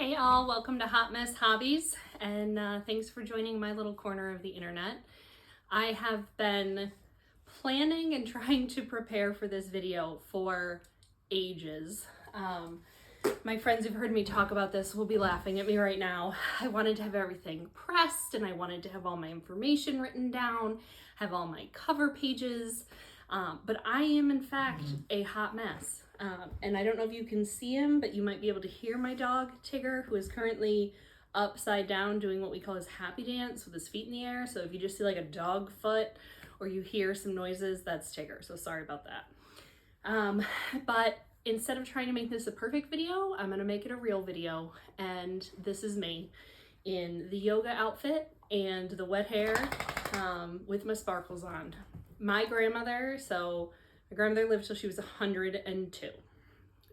Hey all, welcome to Hot Mess Hobbies, and thanks for joining my little corner of the internet. I have been planning and trying to prepare for this video for ages. My friends who've heard me talk about this will be laughing at me right now. I wanted to have everything pressed, and I wanted to have all my information written down, have all my cover pages, but I am in fact a hot mess. And I don't know if you can see him, but you might be able to hear my dog, Tigger, who is currently upside down doing what we call his happy dance with his feet in the air. So if you just see like a dog foot or you hear some noises, that's Tigger. So sorry about that. But instead of trying to make this a perfect video, I'm going to make it a real video. And this is me in the yoga outfit and the wet hair with my sparkles on. My grandmother lived till she was 102.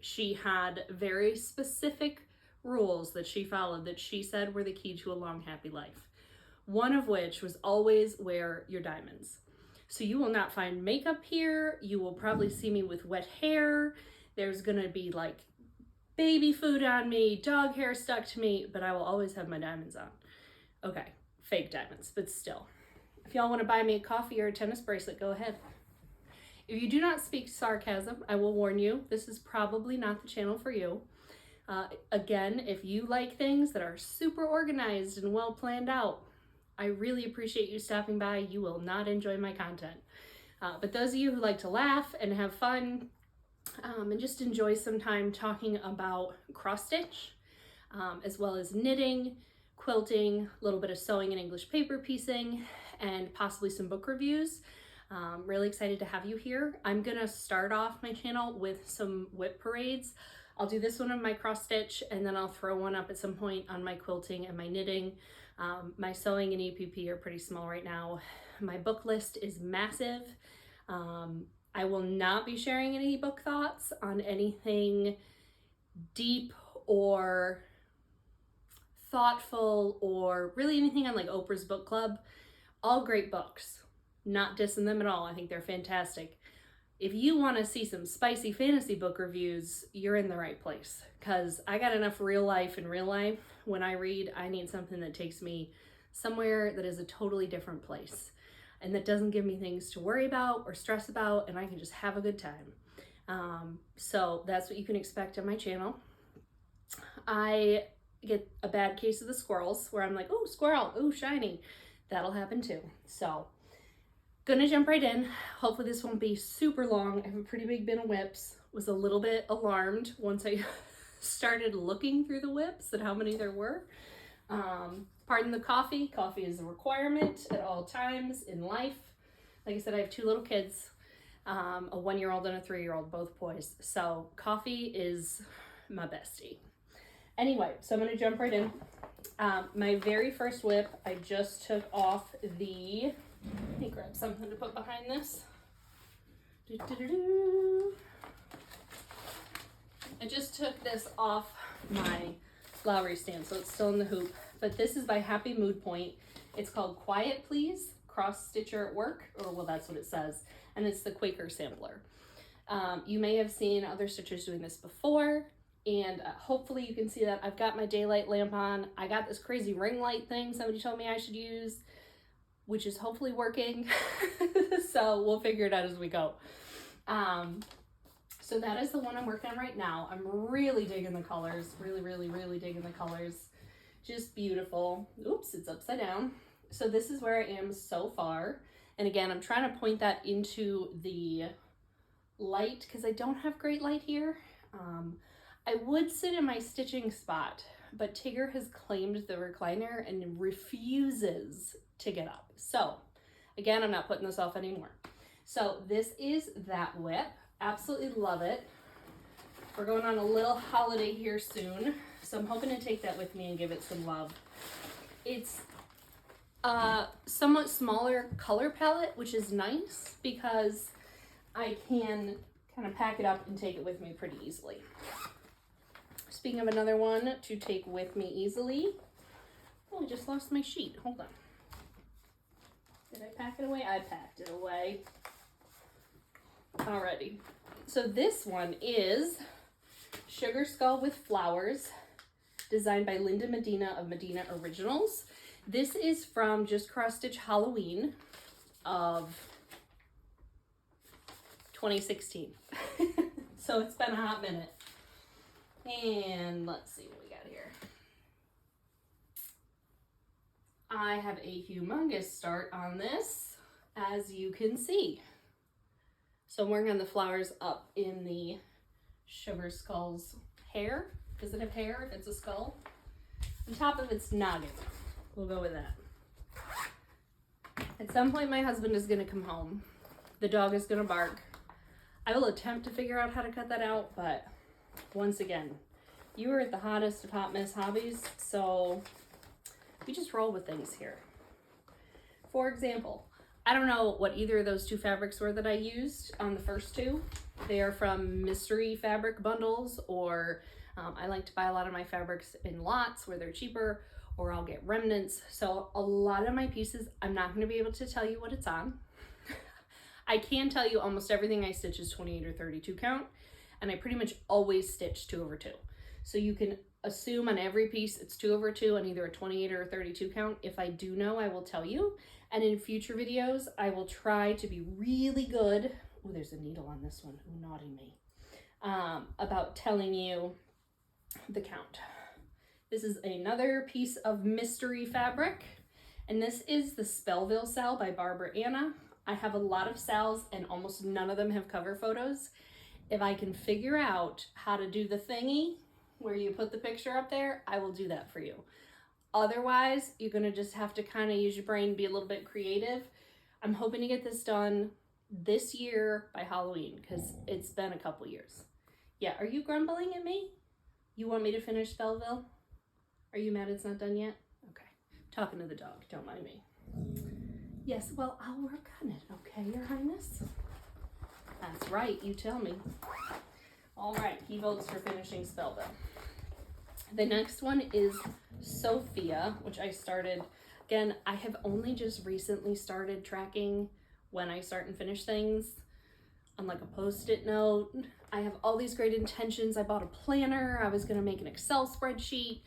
She had very specific rules that she followed that she said were the key to a long, happy life. One of which was always wear your diamonds. So you will not find makeup here. You will probably see me with wet hair. There's gonna be like baby food on me, dog hair stuck to me, but I will always have my diamonds on. Okay, fake diamonds, but still. If y'all wanna buy me a coffee or a tennis bracelet, go ahead. If you do not speak sarcasm, I will warn you, this is probably not the channel for you. Again, if you like things that are super organized and well planned out, I really appreciate you stopping by. You will not enjoy my content. But those of you who like to laugh and have fun and just enjoy some time talking about cross stitch, as well as knitting, quilting, a little bit of sewing and English paper piecing, and possibly some book reviews, really excited to have you here. I'm gonna start off my channel with some WIP parades. I'll do this one on my cross stitch, and then I'll throw one up at some point on my quilting and my knitting. My sewing and EPP are pretty small right now. My book list is massive. I will not be sharing any book thoughts on anything deep or thoughtful or really anything on like Oprah's book club. All great books. Not dissing them at all. I think they're fantastic. If you want to see some spicy fantasy book reviews, you're in the right place, because I got enough real life in real life. When I read, I need something that takes me somewhere that is a totally different place and that doesn't give me things to worry about or stress about, and I can just have a good time. So that's what you can expect on my channel. I get a bad case of the squirrels where I'm like, oh, squirrel, oh, shiny. That'll happen too. So gonna jump right in. Hopefully this won't be super long. I have a pretty big bin of WIPs. Was a little bit alarmed once I started looking through the WIPs at how many there were. Pardon the coffee. Coffee is a requirement at all times in life. Like I said, I have two little kids, a 1-year-old and a 3-year-old, both boys. So coffee is my bestie. Anyway, so I'm gonna jump right in. My very first WIP, I just took off the, let me grab something to put behind this. I just took this off my flowery stand, so it's still in the hoop. But this is by Happy Mood Point. It's called Quiet Please, Cross Stitcher at Work, or well, that's what it says. And it's the Quaker sampler. You may have seen other stitchers doing this before, and hopefully you can see that I've got my daylight lamp on. I got this crazy ring light thing somebody told me I should use, which is hopefully working. So we'll figure it out as we go. So that is the one I'm working on right now. I'm really digging the colors, really digging the colors. Just beautiful. Oops, it's upside down. So this is where I am so far. And again, I'm trying to point that into the light because I don't have great light here. I would sit in my stitching spot, but Tigger has claimed the recliner and refuses to get up. So again, I'm not putting this off anymore. So this is that WIP. Absolutely love it. We're going on a little holiday here soon, so I'm hoping to take that with me and give it some love. It's a somewhat smaller color palette, which is nice because I can kind of pack it up and take it with me pretty easily. Speaking of another one to take with me easily, oh, I just lost my sheet. Hold on. Did I pack it away? I packed it away. Alrighty. So this one is Sugar Skull with Flowers. designed by Linda Medina of Medina Originals. This is from Just Cross Stitch Halloween of 2016. So it's been a hot minute. And let's see what we got here. I have a humongous start on this, as you can see. So I'm working on the flowers up in the Sugar Skull's hair. Does it have hair if it's a skull? On top of its noggin. We'll go with that. At some point my husband is gonna come home. The dog is gonna bark. I will attempt to figure out how to cut that out, but once again, you are at the hottest of Hot Mess Hobbies, so we just roll with things here. For example, I don't know what either of those two fabrics were that I used on the first two. They are from mystery fabric bundles, or I like to buy a lot of my fabrics in lots where they're cheaper, or I'll get remnants. So a lot of my pieces, I'm not going to be able to tell you what it's on. I can tell you almost everything I stitch is 28 or 32 count, and I pretty much always stitch 2/2. So you can assume on every piece it's 2/2 on either a 28 or a 32 count. If I do know, I will tell you. And in future videos, I will try to be really good. Oh, there's a needle on this one. Oh, naughty me. About telling you the count. This is another piece of mystery fabric, and this is the Spellville Sal by Barbara Anna. I have a lot of Sals, and almost none of them have cover photos. If I can figure out how to do the thingy where you put the picture up there, I will do that for you. Otherwise, you're gonna just have to kind of use your brain, be a little bit creative. I'm hoping to get this done this year by Halloween, because it's been a couple years. Yeah, are you grumbling at me? You want me to finish Spellville? Are you mad it's not done yet? Okay. Talking to the dog, don't mind me. Yes, well, I'll work on it, okay, Your Highness? That's right, you tell me. All right, he votes for finishing Spellville. The next one is Sophia, which I started. Again, I have only just recently started tracking when I start and finish things on like a post-it note. I have all these great intentions. I bought a planner. I was gonna make an Excel spreadsheet.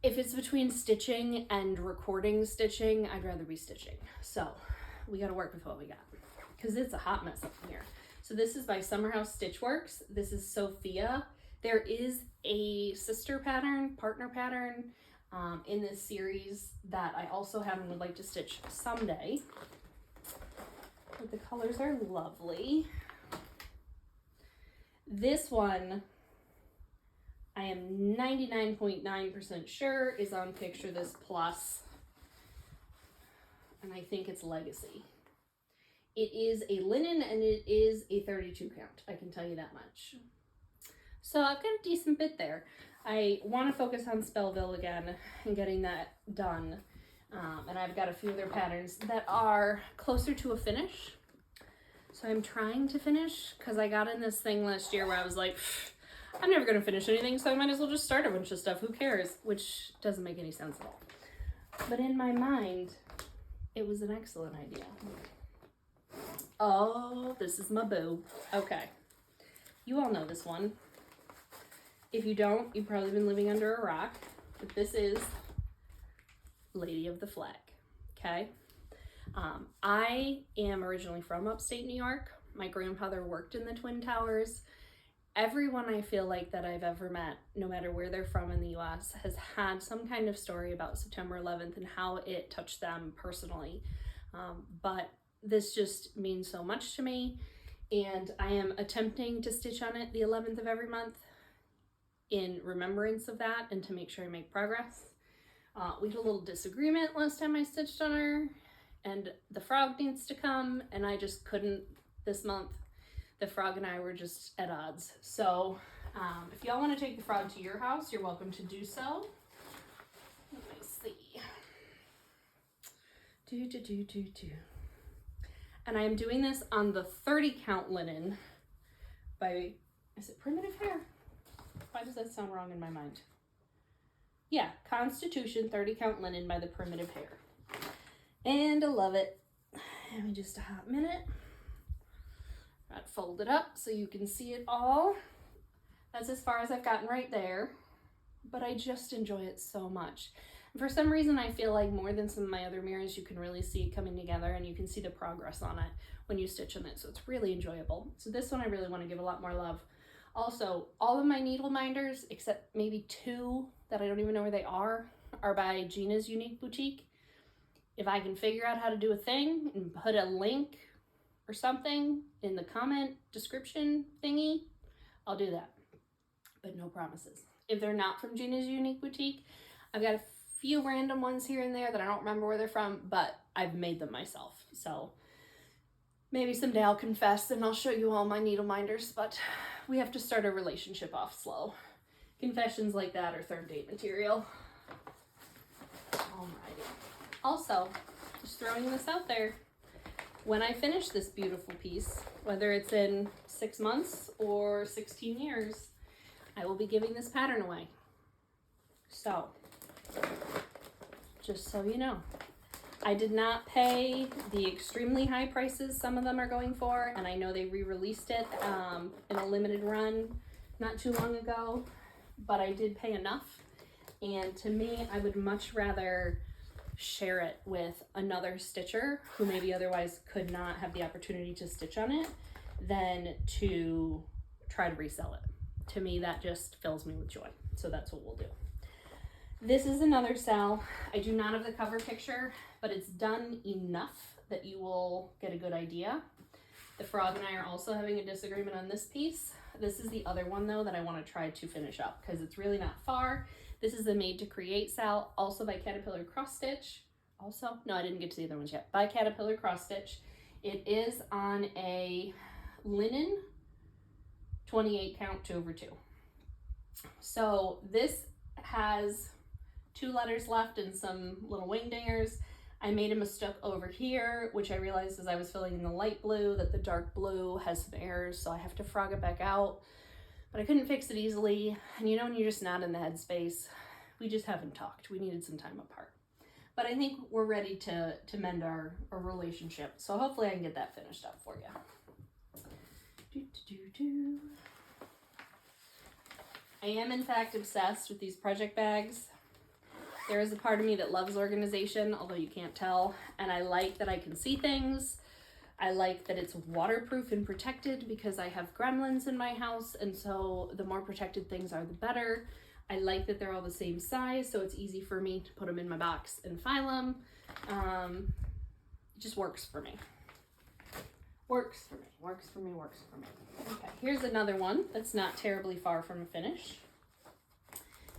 If it's between stitching and recording stitching, I'd rather be stitching. So we gotta work with what we got, because it's a hot mess up in here. So this is by Summerhouse Stitchworks. This is Sophia. There is a sister pattern, partner pattern in this series that I also have and would like to stitch someday. But the colors are lovely. This one, I am 99.9% sure is on Picture This Plus, and I think it's Legacy. It is a linen and it is a 32 count, I can tell you that much. So I've got a decent bit there. I want to focus on Spellville again and getting that done. And I've got a few other patterns that are closer to a finish. So I'm trying to finish, because I got in this thing last year where I was like, I'm never going to finish anything, so I might as well just start a bunch of stuff. Who cares? Which doesn't make any sense at all. But in my mind, it was an excellent idea. Oh, this is my boo. Okay. You all know this one. If you don't, you've probably been living under a rock. But this is Lady of the Flag. Okay? I am originally from upstate New York. My grandfather worked in the Twin Towers. Everyone I feel like that I've ever met, no matter where they're from in the US, has had some kind of story about September 11th and how it touched them personally. But this just means so much to me, and I am attempting to stitch on it the 11th of every month in remembrance of that and to make sure I make progress. We had a little disagreement last time I stitched on her, and the frog needs to come, and I just couldn't this month. The frog and I were just at odds. So if y'all want to take the frog to your house, you're welcome to do so. Let me see. And I am doing this on the 30 count linen by, is it Primitive Hair? Why does that sound wrong in my mind? Yeah, Constitution 30 count linen by the Primitive Hair. And I love it. Give me just a hot minute. Got it folded up so you can see it all. That's as far as I've gotten right there. but I just enjoy it so much. And for some reason, I feel like more than some of my other mirrors, you can really see it coming together and you can see the progress on it when you stitch on it. So it's really enjoyable. So this one I really want to give a lot more love. Also, all of my needle minders, except maybe 2 that I don't even know where they are by Gina's Unique Boutique. If I can figure out how to do a thing and put a link or something in the comment description thingy, I'll do that. But no promises. If they're not from Gina's Unique Boutique, I've got a few random ones here and there that I don't remember where they're from, but I've made them myself. So maybe someday I'll confess and I'll show you all my needle minders, but we have to start a relationship off slow. Confessions like that are third date material. Alrighty. Also, just throwing this out there, when I finish this beautiful piece, whether it's in 6 months or 16 years, I will be giving this pattern away. So, just so you know, I did not pay the extremely high prices some of them are going for, and I know they re-released it in a limited run not too long ago, but I did pay enough, and to me, I would much rather share it with another stitcher who maybe otherwise could not have the opportunity to stitch on it than to try to resell it. To me, that just fills me with joy. So that's what we'll do. This is another cell. I do not have the cover picture, but it's done enough that you will get a good idea. The frog and I are also having a disagreement on this piece. This is the other one though that I want to try to finish up because it's really not far. This is the Made to Create cell, also by Caterpillar Cross Stitch. Also, no, I didn't get to the other ones yet. By Caterpillar Cross Stitch. It is on a linen 28 count 2/2. So this has 2 letters left and some little wing dingers. I made a mistake over here, which I realized as I was filling in the light blue that the dark blue has some errors, so I have to frog it back out. But I couldn't fix it easily, and you know when you're just not in the headspace, we just haven't talked. We needed some time apart. But I think we're ready to mend our relationship, so hopefully I can get that finished up for you. I am in fact obsessed with these project bags. There is a part of me that loves organization, although you can't tell, and I like that I can see things. I like that it's waterproof and protected because I have gremlins in my house, and so the more protected things are, the better. I like that they're all the same size, so it's easy for me to put them in my box and file them. It just works for me. Works for me, works for me, works for me. Okay, here's another one that's not terribly far from a finish.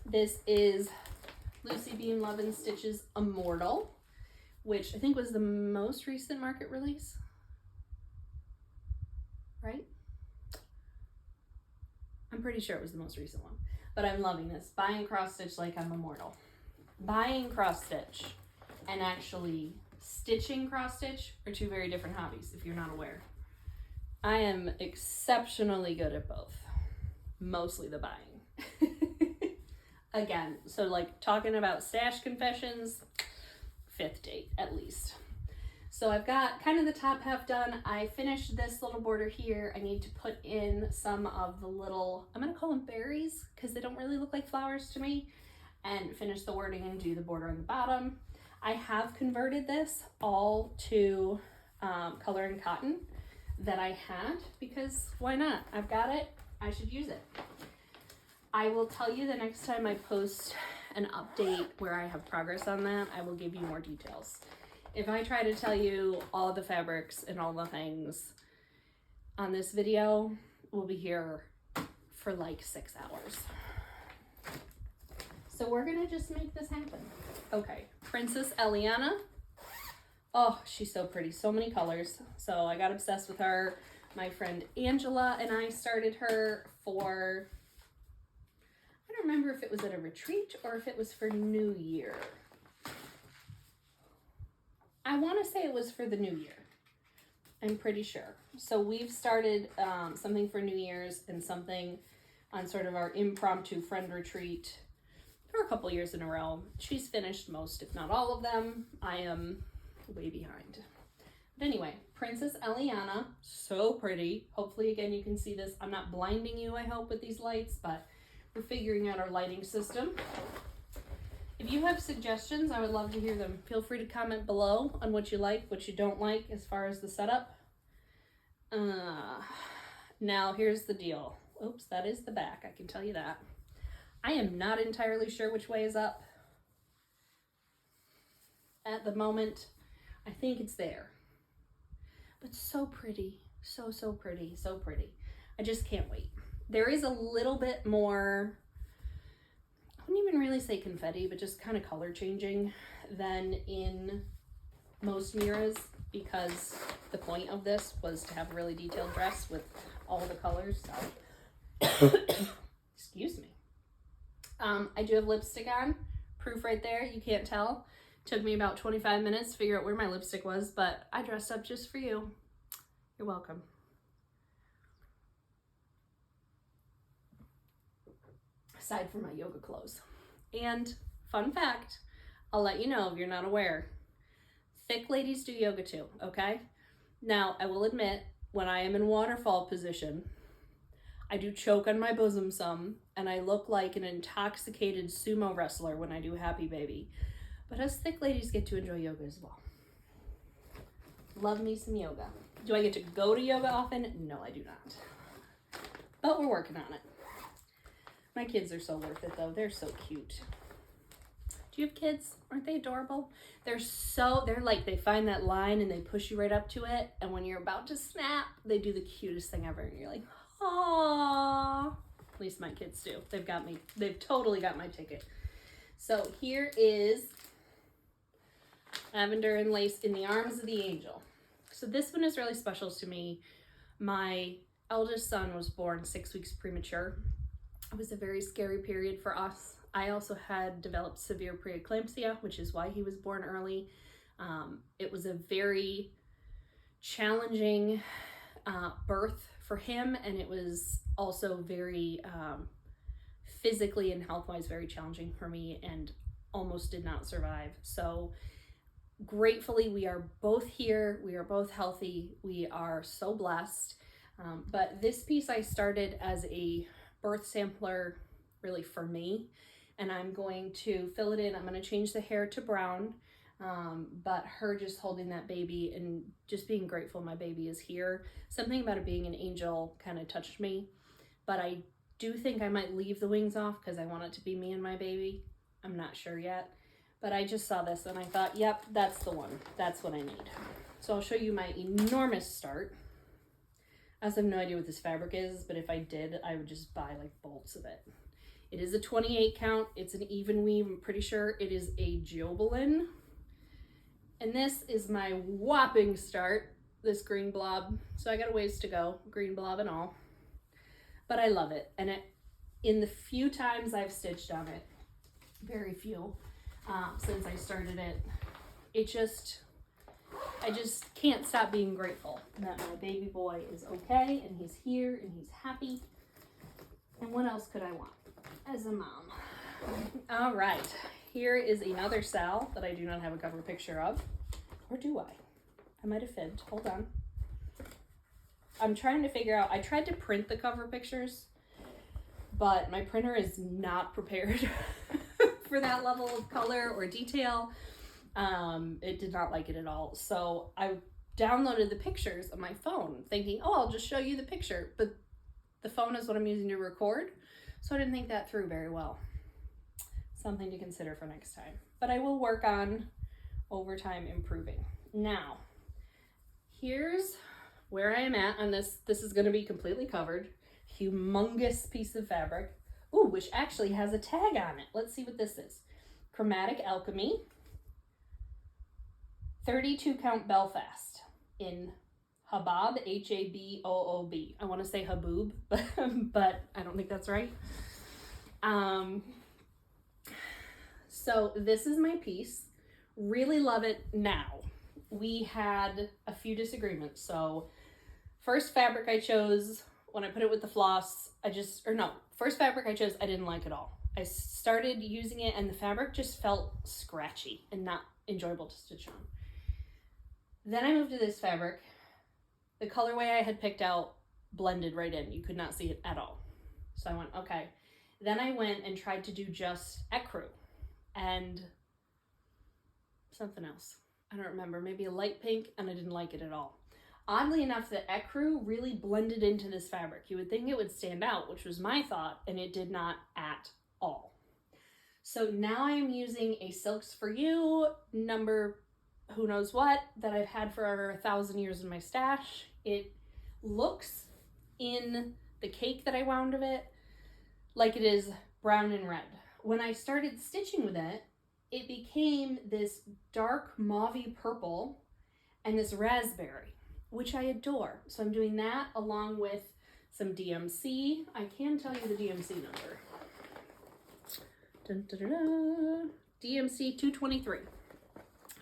This is Lucy Beam Love and Stitch's Immortal, which I think was the most recent market release. Right? I'm pretty sure it was the most recent one, but I'm loving this. Buying cross stitch like I'm immortal. Buying cross stitch and actually stitching cross stitch are 2 very different hobbies if you're not aware. I am exceptionally good at both, mostly the buying. Again, so like talking about stash confessions, 5th date at least. So I've got kind of the top half done. I finished this little border here. I need to put in some of the little, I'm gonna call them berries because they don't really look like flowers to me, and finish the wording and do the border on the bottom. I have converted this all to color and cotton that I had because why not? I've got it, I should use it. I will tell you the next time I post an update where I have progress on that, I will give you more details. If I try to tell you all the fabrics and all the things on this video, we'll be here for like 6 hours. So we're gonna just make this happen. Okay, Princess Eliana. Oh, she's so pretty, so many colors. So I got obsessed with her. My friend Angela and I started her for, I don't remember if it was at a retreat or if it was for New Year. I want to say it was for the New Year. I'm pretty sure. So we've started something for New Year's and something on sort of our impromptu friend retreat for a couple years in a row. She's finished most, if not all of them. I am way behind. But anyway, Princess Eliana, so pretty. Hopefully, again, you can see this. I'm not blinding you, I hope, with these lights, but We're figuring out our lighting system. If you have suggestions, I would love to hear them. Feel free to comment below on what you like, what you don't like as far as the setup. Now here's the deal. Oops, that is the back, I can tell you that. I am not entirely sure which way is up. At the moment, I think it's there. But so pretty, so pretty, so pretty. I just can't wait. There is a little bit more, I wouldn't even really say confetti, but just kind of color changing than in most mirrors, because the point of this was to have a really detailed dress with all the colors. So excuse me. I do have lipstick on, proof right there, you can't tell. Took me about 25 minutes to figure out where my lipstick was, but I dressed up just for you. You're welcome. Aside from my yoga clothes. And fun fact, I'll let you know if you're not aware, thick ladies do yoga too, okay? Now, I will admit, when I am in waterfall position, I do choke on my bosom some, and I look like an intoxicated sumo wrestler when I do Happy Baby. But us thick ladies get to enjoy yoga as well. Love me some yoga. Do I get to go to yoga often? No, I do not. But we're working on it. My kids are so worth it though. They're so cute. Do you have kids? Aren't they adorable? They're like, they find that line and they push you right up to it. And when you're about to snap, they do the cutest thing ever. And you're like, aww. At least my kids do. They've got me. They've totally got my ticket. So here is lavender and lace in the arms of the angel. So this one is really special to me. My eldest son was born 6 weeks premature. It was a very scary period for us. I also had developed severe preeclampsia, which is why he was born early. It was a very challenging birth for him, and it was also very physically and health-wise very challenging for me, and almost did not survive. So gratefully, we are both here. We are both healthy. We are so blessed. But this piece I started as a birth sampler really for me, and I'm going to fill it in. I'm going to change the hair to brown, but her just holding that baby and just being grateful my baby is here. Something about it being an angel kind of touched me, but I do think I might leave the wings off because I want it to be me and my baby. I'm not sure yet, but I just saw this and I thought, yep, that's the one. That's what I need. So I'll show you my enormous start. I also have no idea what this fabric is, but if I did, I would just buy like bolts of it. It is a 28 count. It's an even weave. I'm pretty sure it is a Jobelin. And this is my whopping start, this green blob. So I got a ways to go, green blob and all. But I love it. And in the few times I've stitched on it, very few, since I started it, I just can't stop being grateful that my baby boy is okay and he's here and he's happy. And what else could I want as a mom? All right, here is another Sal that I do not have a cover picture of. Or do I? I might have fibbed. Hold on. I'm trying to figure out, I tried to print the cover pictures, but my printer is not prepared for that level of color or detail. It did not like it at all. So I downloaded the pictures on my phone thinking, oh, I'll just show you the picture. But the phone is what I'm using to record. So I didn't think that through very well. Something to consider for next time. But I will work on over time improving. Now, here's where I am at on this. This is going to be completely covered. Humongous piece of fabric. Ooh, which actually has a tag on it. Let's see what this is. Chromatic Alchemy. 32 count Belfast in Haboob, H-A-B-O-O-B. I want to say Haboob, but I don't think that's right. So this is my piece. Really love it now. We had a few disagreements. So first fabric I chose, when I put it with the floss, first fabric I chose, I didn't like at all. I started using it and the fabric just felt scratchy and not enjoyable to stitch on. Then I moved to this fabric. The colorway I had picked out blended right in. You could not see it at all. So I went, okay. Then I went and tried to do just ecru and something else. I don't remember, maybe a light pink, and I didn't like it at all. Oddly enough, the ecru really blended into this fabric. You would think it would stand out, which was my thought, and it did not at all. So now I'm using a Silks For You number who knows what that I've had for over 1,000 years in my stash. It looks in the cake that I wound of it like it is brown and red. When I started stitching with it, it became this dark mauvey purple and this raspberry, which I adore. So I'm doing that along with some DMC. I can tell you the DMC number. Dun, dun, dun, dun. DMC 223.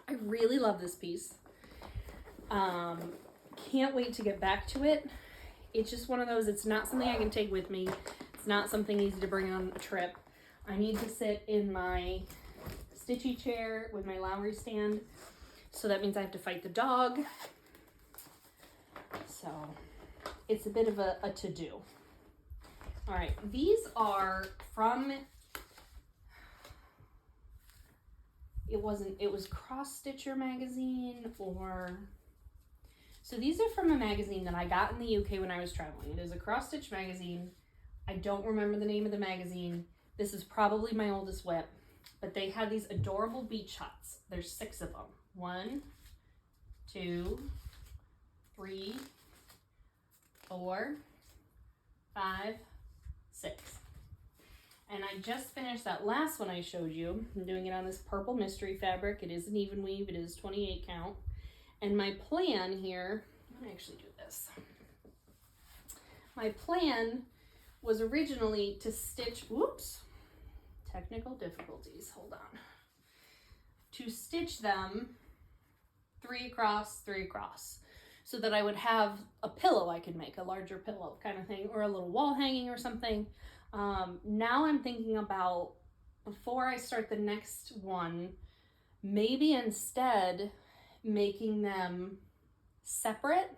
I really love this piece. Can't wait to get back to it. It's just one of those, it's not something I can take with me. It's not something easy to bring on a trip. I need to sit in my stitchy chair with my Lowry stand. So that means I have to fight the dog. So it's a bit of a to-do. All right, these are from, it was Cross Stitcher magazine, or, so these are from a magazine that I got in the UK when I was traveling. It is a cross stitch magazine. I don't remember the name of the magazine. This is probably my oldest WIP, but they had these adorable beach huts. There's 6 of them. 1, 2, 3, 4, 5, 6. And I just finished that last one I showed you. I'm doing it on this purple mystery fabric. It is an even weave. It is 28 count. And my plan here, I'm gonna actually do this. My plan was originally to stitch, whoops, technical difficulties, hold on. To stitch them 3 across, 3 across, so that I would have a pillow I could make, a larger pillow kind of thing, or a little wall hanging or something. Now I'm thinking about, before I start the next one, maybe instead making them separate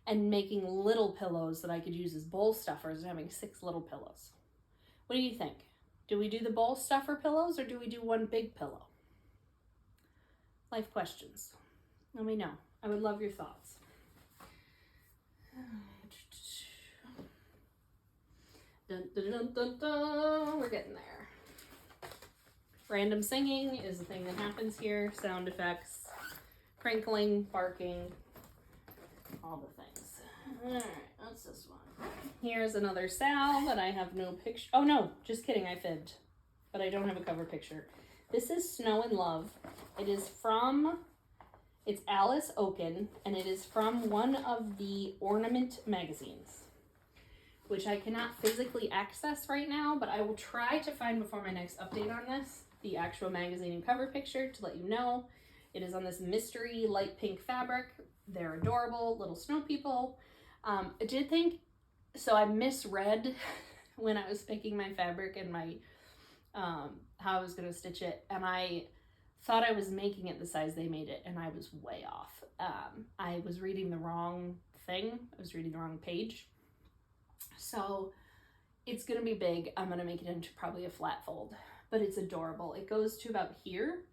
and making little pillows that I could use as bowl stuffers and having 6 little pillows. What do you think? Do we do the bowl stuffer pillows, or do we do one big pillow? Life questions. Let me know. I would love your thoughts. Dun, dun, dun, dun, dun. We're getting there. Random singing is a thing that happens here. Sound effects, crinkling, barking, all the things. All right, what's this one? Here's another Sal that I have no picture. Oh no, just kidding, I fibbed, but I don't have a cover picture. This is Snow and Love. It is from, it's Alice Oaken, and it is from one of the Ornament magazines, which I cannot physically access right now, but I will try to find before my next update on this, the actual magazine and cover picture to let you know. It is on this mystery light pink fabric. They're adorable little snow people. I did think, so I misread when I was picking my fabric and my, how I was gonna stitch it, and I thought I was making it the size they made it, and I was way off. I was reading the wrong thing. I was reading the wrong page. So it's gonna be big. I'm gonna make it into probably a flat fold, but it's adorable. It goes to about here,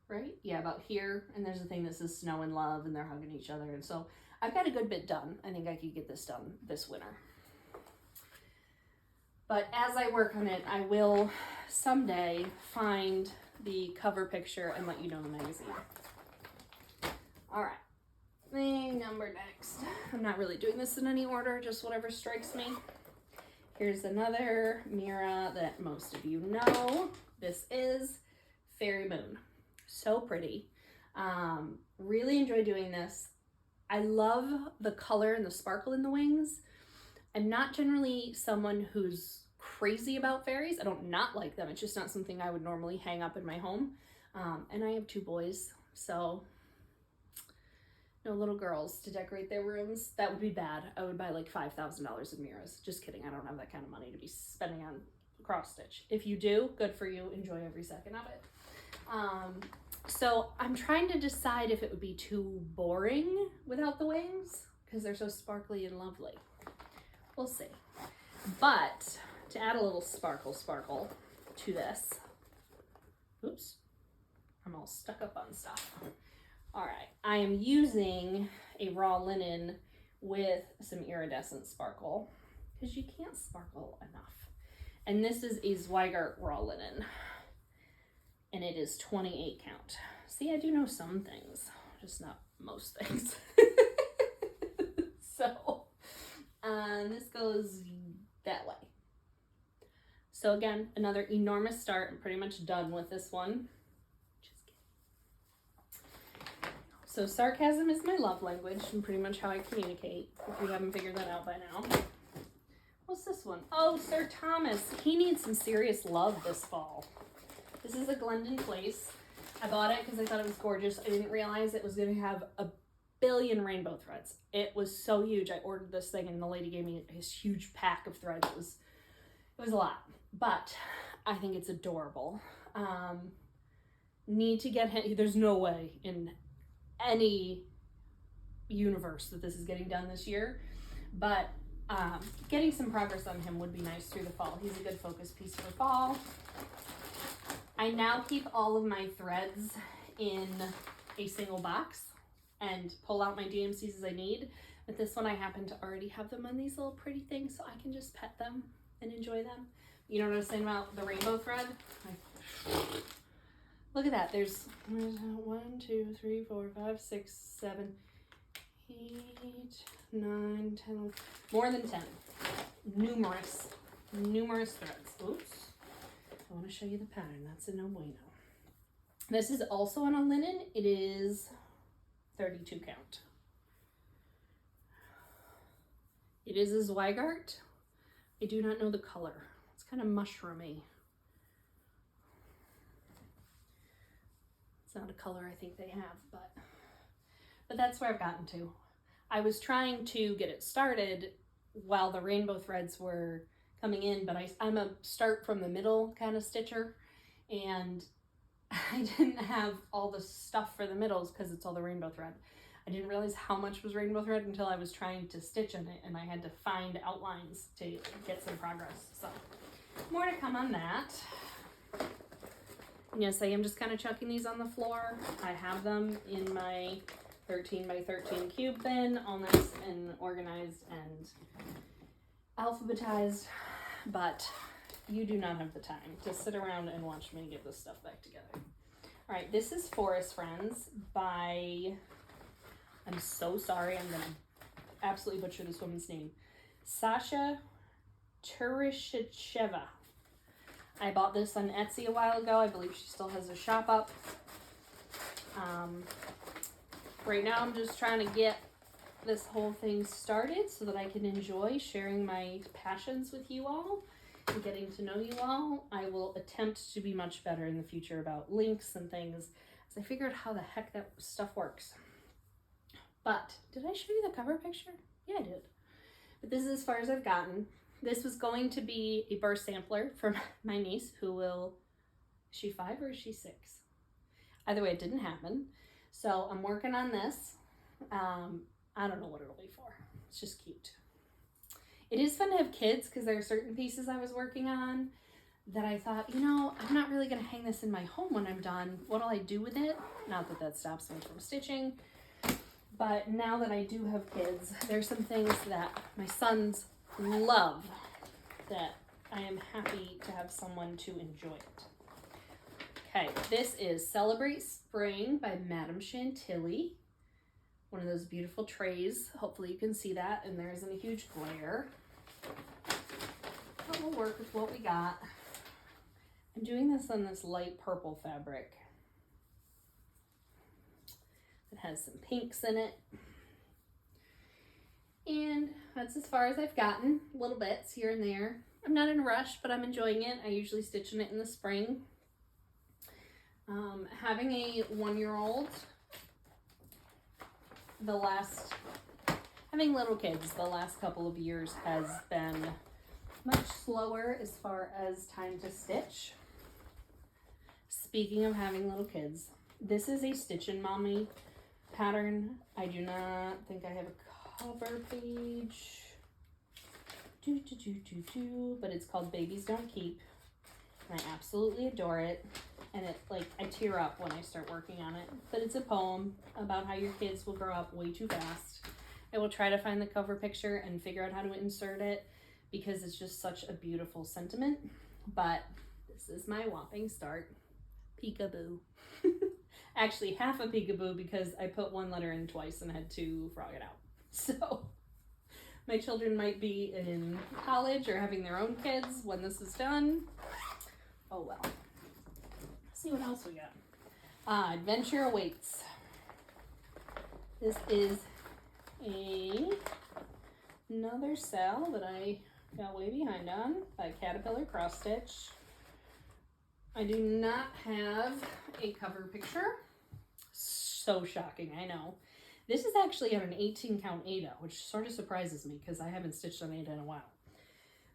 right? Yeah, about here. And there's a thing that says Snow and Love, and they're hugging each other. And so I've got a good bit done. I think I could get this done this winter. But as I work on it, I will someday find the cover picture and let you know the magazine. All right. Thing number next. I'm not really doing this in any order, just whatever strikes me. Here's another Mira that most of you know. This is Fairy Moon. So pretty. Really enjoy doing this. I love the color and the sparkle in the wings. I'm not generally someone who's crazy about fairies. I don't not like them. It's just not something I would normally hang up in my home. And I have 2 boys, so no little girls to decorate their rooms. That would be bad. I would buy like $5,000 in Miras. Just kidding. I don't have that kind of money to be spending on cross stitch. If you do, good for you. Enjoy every second of it. So I'm trying to decide if it would be too boring without the wings, because they're so sparkly and lovely. We'll see. But to add a little sparkle to this. Oops, I'm all stuck up on stuff. All right, I am using a raw linen with some iridescent sparkle because you can't sparkle enough. And this is a Zweigart raw linen, and it is 28 count. See, I do know some things, just not most things. So, this goes that way. So again, another enormous start. I'm pretty much done with this one. Just kidding. So sarcasm is my love language and pretty much how I communicate, if you haven't figured that out by now. What's this one? Oh, Sir Thomas. He needs some serious love this fall. This is a Glendon Place. I bought it because I thought it was gorgeous. I didn't realize it was going to have a billion rainbow threads. It was so huge. I ordered this thing and the lady gave me this huge pack of threads. It was a lot, but I think it's adorable. Need to get him. There's no way in any universe that this is getting done this year, but getting some progress on him would be nice through the fall. He's a good focus piece for fall. I now keep all of my threads in a single box and pull out my DMCs as I need. But this one I happen to already have them on these little pretty things, so I can just pet them and enjoy them. You know what I was saying about the rainbow thread? Look at that. There's 1, 2, 3, 4, 5, 6, 7, 8, 9, 10, more than 10. Numerous threads. Oops. I want to show you the pattern. That's a no bueno. This is also on a linen. It is 32 count. It is a Zweigart. I do not know the color. It's kind of mushroomy. It's not a color I think they have, but that's where I've gotten to. I was trying to get it started while the rainbow threads were coming in, but I'm a start from the middle kind of stitcher, and I didn't have all the stuff for the middles because it's all the rainbow thread. I didn't realize how much was rainbow thread until I was trying to stitch in it, and I had to find outlines to get some progress. So more to come on that. Yes, I am just kind of chucking these on the floor. I have them in my 13 by 13 cube bin, all nice and organized and alphabetized, but you do not have the time to sit around and watch me get this stuff back together. All right, this is Forest Friends by, I'm so sorry, I'm gonna absolutely butcher this woman's name, Sasha Turishcheva. I bought this on Etsy a while ago. I believe she still has a shop up. Right now I'm just trying to get this whole thing started so that I can enjoy sharing my passions with you all and getting to know you all. I will attempt to be much better in the future about links and things as I figure out how the heck that stuff works. But did I show you the cover picture? Yeah, I did. But this is as far as I've gotten. This was going to be a burst sampler for my niece who will, is she 5 or is she 6? Either way, it didn't happen. So I'm working on this. I don't know what it'll be for. It's just cute. It is fun to have kids because there are certain pieces I was working on that I thought, you know, I'm not really going to hang this in my home when I'm done. What'll I do with it? Not that that stops me from stitching. But now that I do have kids, there's some things that my sons love that I am happy to have someone to enjoy it. Okay, this is Celebrate Spring by Madame Chantilly. One of those beautiful trays. Hopefully you can see that and there isn't a huge glare. But we'll work with what we got. I'm doing this on this light purple fabric. It has some pinks in it. And that's as far as I've gotten. Little bits here and there. I'm not in a rush, but I'm enjoying it. I usually stitch in it in the spring. Having a 1-year-old, having little kids the last couple of years has been much slower as far as time to stitch. Speaking of having little kids, this is a Stitchin' Mommy pattern. I do not think I have a cover page. But it's called Babies Don't Keep. And I absolutely adore it. And it, like, I tear up when I start working on it. But it's a poem about how your kids will grow up way too fast. I will try to find the cover picture and figure out how to insert it because it's just such a beautiful sentiment. But this is my whopping start. Peekaboo. Actually, half a peekaboo because I put one letter in twice and had to frog it out. So my children might be in college or having their own kids when this is done. Oh well. Let's see what else we got. Adventure awaits. This is another cell that I got way behind on by Caterpillar Cross Stitch. I do not have a cover picture. So shocking, I know. This is actually on an 18 count Aida, which sort of surprises me because I haven't stitched on Aida in a while.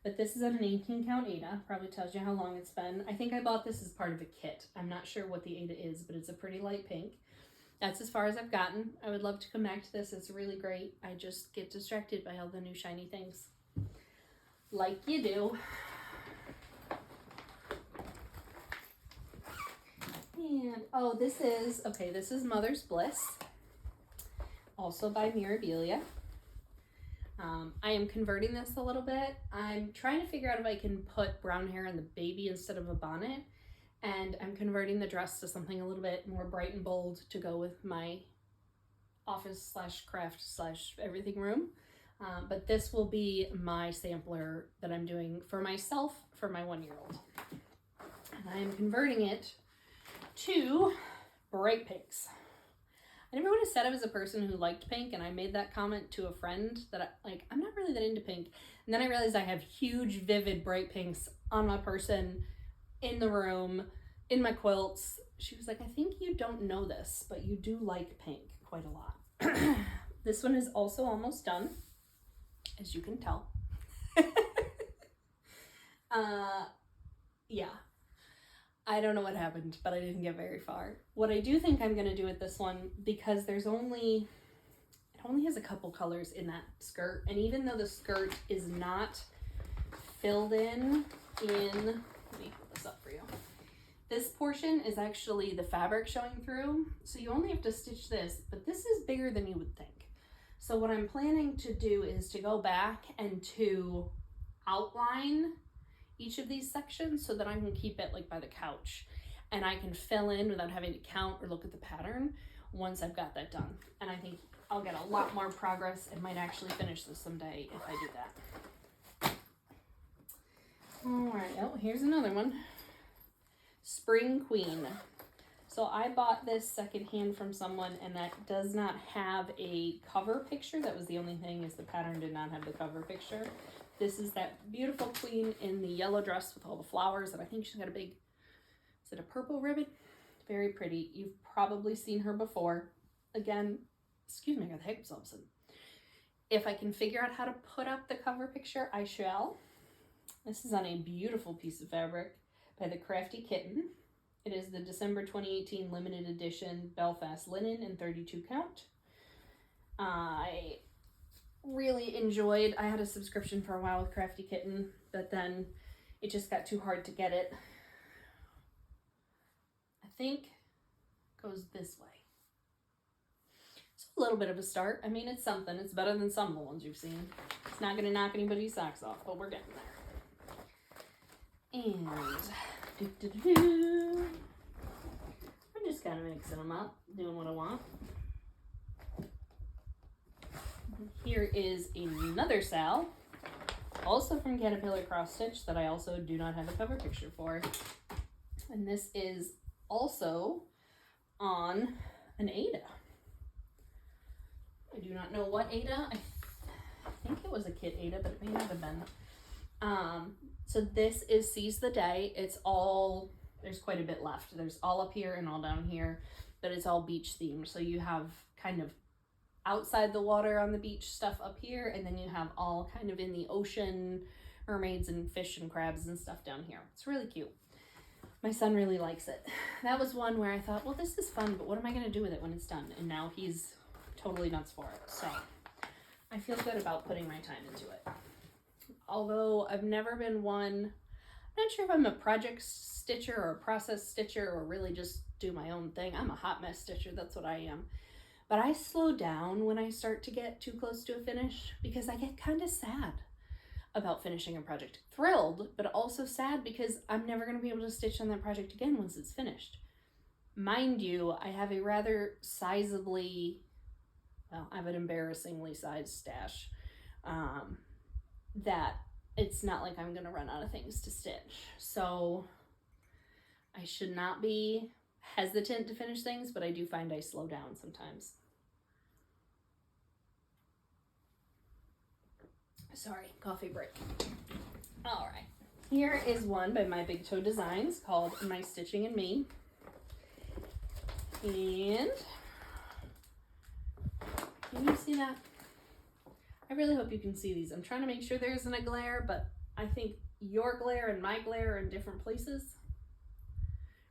But this is on an 18 count Aida, probably tells you how long it's been. I think I bought this as part of a kit. I'm not sure what the Aida is, but it's a pretty light pink. That's as far as I've gotten. I would love to connect this. It's really great. I just get distracted by all the new shiny things. Like you do. And, oh, this is Mother's Bliss. Also by Mirabilia. I am converting this a little bit. I'm trying to figure out if I can put brown hair on the baby instead of a bonnet. And I'm converting the dress to something a little bit more bright and bold to go with my office / craft / everything room. But this will be my sampler that I'm doing for myself for my 1-year-old. And I am converting it to bright pinks. I never would have said I was a person who liked pink, and I made that comment to a friend that I'm not really that into pink. And then I realized I have huge, vivid, bright pinks on my person, in the room, in my quilts. She was like, I think you don't know this, but you do like pink quite a lot. This one is also almost done, as you can tell. Yeah. I don't know what happened, but I didn't get very far. What I do think I'm going to do with this one, because it only has a couple colors in that skirt, and even though the skirt is not filled in, let me hold this up for you. This portion is actually the fabric showing through, so you only have to stitch this, but this is bigger than you would think. So what I'm planning to do is to go back and to outline each of these sections so that I can keep it like by the couch and I can fill in without having to count or look at the pattern once I've got that done. And I think I'll get a lot more progress and might actually finish this someday if I do that. All right, oh, here's another one. Spring Queen. So I bought this secondhand from someone, and that does not have a cover picture. That was the only thing, is the pattern did not have the cover picture. This is that beautiful queen in the yellow dress with all the flowers, and I think she's got a big, is it a purple ribbon? Very pretty. You've probably seen her before. Again, excuse me, I got the hiccups all of a sudden. If I can figure out how to put up the cover picture, I shall. This is on a beautiful piece of fabric by the Crafty Kitten. It is the December 2018 limited edition Belfast linen in 32 count. I really enjoyed, I had a subscription for a while with Crafty Kitten, but then it just got too hard to get it. I think it goes this way. It's a little bit of a start. I mean, it's something. It's better than some of the ones you've seen. It's not going to knock anybody's socks off, but we're getting there. And I'm just kind of mixing them up, doing what I want. Here is another Sal, also from Caterpillar Cross Stitch, that I also do not have a cover picture for. And this is also on an Aida. I do not know what Aida. I think it was a kit Aida, but it may not have been. So this is Seize the Day. It's all, there's quite a bit left. There's all up here and all down here, but it's all beach themed. So you have kind of outside the water on the beach stuff up here, and then you have all kind of in the ocean, mermaids and fish and crabs and stuff down here. It's really cute. My son really likes it. That was one where I thought, well, this is fun, but what am I going to do with it when it's done? And now he's totally nuts for it. So I feel good about putting my time into it. although I've never been one, I'm not sure if I'm a project stitcher or a process stitcher or really just do my own thing. I'm a hot mess stitcher, that's what I am. But I slow down when I start to get too close to a finish because I get kind of sad about finishing a project. Thrilled, but also sad because I'm never going to be able to stitch on that project again once it's finished. Mind you, I have a rather sizably, well, I have an embarrassingly sized stash that it's not like I'm going to run out of things to stitch. So I should not be hesitant to finish things, but I do find I slow down sometimes. Sorry, coffee break. All right, here is one by My Big Toe Designs called My Stitching and Me. And can you see that? I really hope you can see these. I'm trying to make sure there isn't a glare, but I think your glare and my glare are in different places.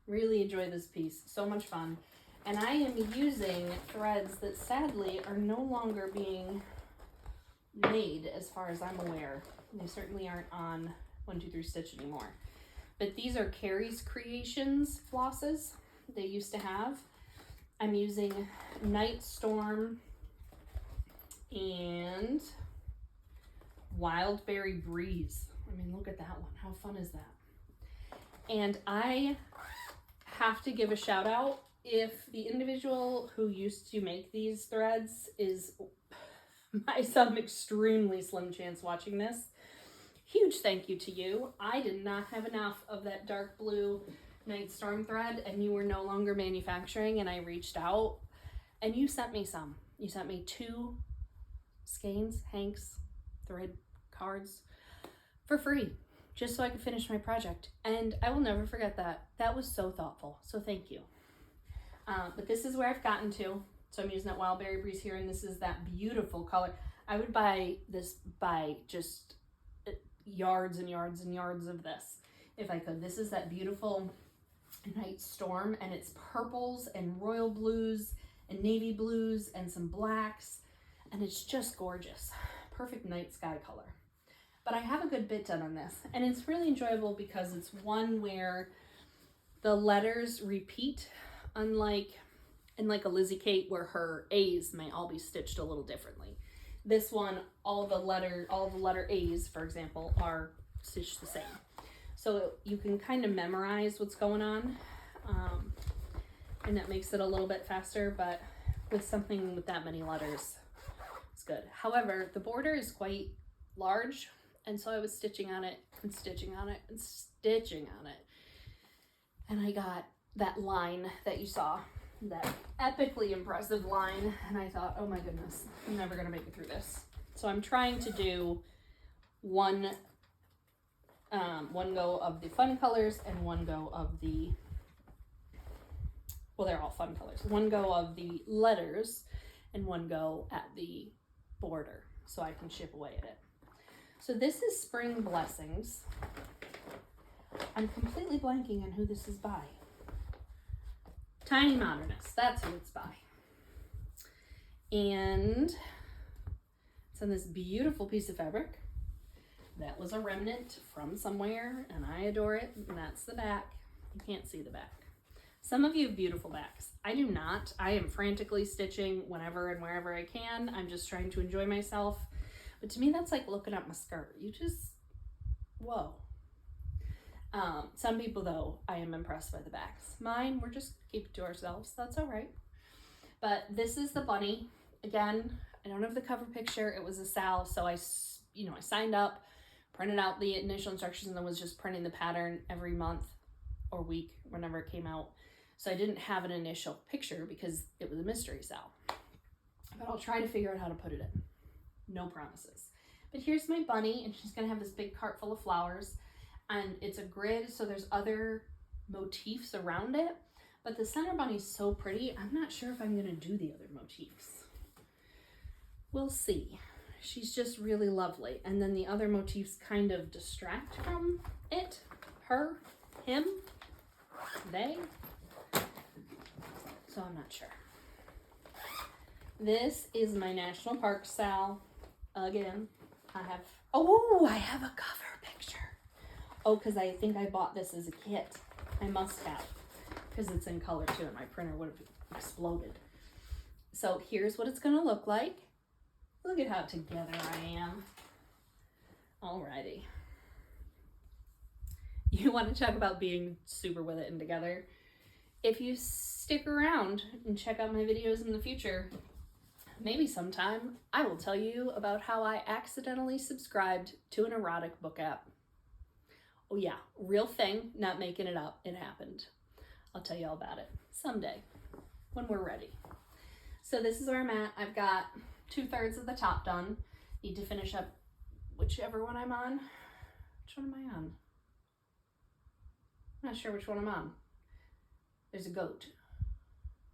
Really enjoy this piece, so much fun. And I am using threads that sadly are no longer being made as far as I'm aware. They certainly aren't on 1, 2, 3 Stitch anymore. But these are Carrie's Creations flosses they used to have. I'm using Night Storm and Wildberry Breeze. I mean, look at that one. How fun is that? And I have to give a shout out if the individual who used to make these threads is by some extremely slim chance watching this. Huge thank you to you. I did not have enough of that dark blue Night Storm thread and you were no longer manufacturing, and I reached out and you sent me some. You sent me 2 skeins, hanks, thread cards for free, just so I could finish my project. And I will never forget that. That was so thoughtful. So thank you. But this is where I've gotten to. So I'm using that Wildberry Breeze here, and this is that beautiful color. I would buy this by just yards and yards and yards of this if I could. This is that beautiful Night Storm, and it's purples and royal blues and navy blues and some blacks, and it's just gorgeous. Perfect night sky color. But I have a good bit done on this, and it's really enjoyable because it's one where the letters repeat, unlike in like a Lizzie Kate where her A's may all be stitched a little differently. This one, all the letter A's, for example, are stitched the same. So you can kind of memorize what's going on, and that makes it a little bit faster, but with something with that many letters, it's good. However, the border is quite large, and so I was stitching on it and stitching on it and stitching on it. And I got that line that you saw, that epically impressive line, and I thought, oh my goodness, I'm never gonna make it through this. So I'm trying to do one go of the fun colors and one go of the, well, they're all fun colors. One go of the letters and one go at the border so I can chip away at it. So this is Spring Blessings. I'm completely blanking on who this is by. Tiny Modernist, that's who it's by. And it's on this beautiful piece of fabric. That was a remnant from somewhere, and I adore it, and that's the back. You can't see the back. Some of you have beautiful backs. I do not. I am frantically stitching whenever and wherever I can. I'm just trying to enjoy myself. But to me, that's like looking at my skirt. You just, whoa. Some people, though, I am impressed by the backs. Mine, we're just keep it to ourselves. That's all right. But this is the bunny. Again, I don't have the cover picture. It was a Sal, so I signed up, printed out the initial instructions, and then was just printing the pattern every month or week whenever it came out. So I didn't have an initial picture because it was a mystery Sal. But I'll try to figure out how to put it in. No promises. But here's my bunny, and she's gonna have this big cart full of flowers, and it's a grid, so there's other motifs around it, but the center bunny's so pretty, I'm not sure if I'm gonna do the other motifs. We'll see. She's just really lovely, and then the other motifs kind of distract from it. Her, him, they. So I'm not sure. This is my National Park Sal. Again, I have Oh, I have a cover picture. Oh, because I think I bought this as a kit. I must have, because it's in color too, and my printer would have exploded. So here's what it's gonna look like. Look at how together I am. Alrighty. You want to talk about being super with it and together? If you stick around and check out my videos in the future, maybe sometime I will tell you about how I accidentally subscribed to an erotic book app. Oh yeah, real thing, not making it up. It happened. I'll tell you all about it someday when we're ready. So this is where I'm at. I've got 2/3 of the top done. Need to finish up whichever one I'm on. Which one am I on? I'm not sure which one I'm on. There's a goat.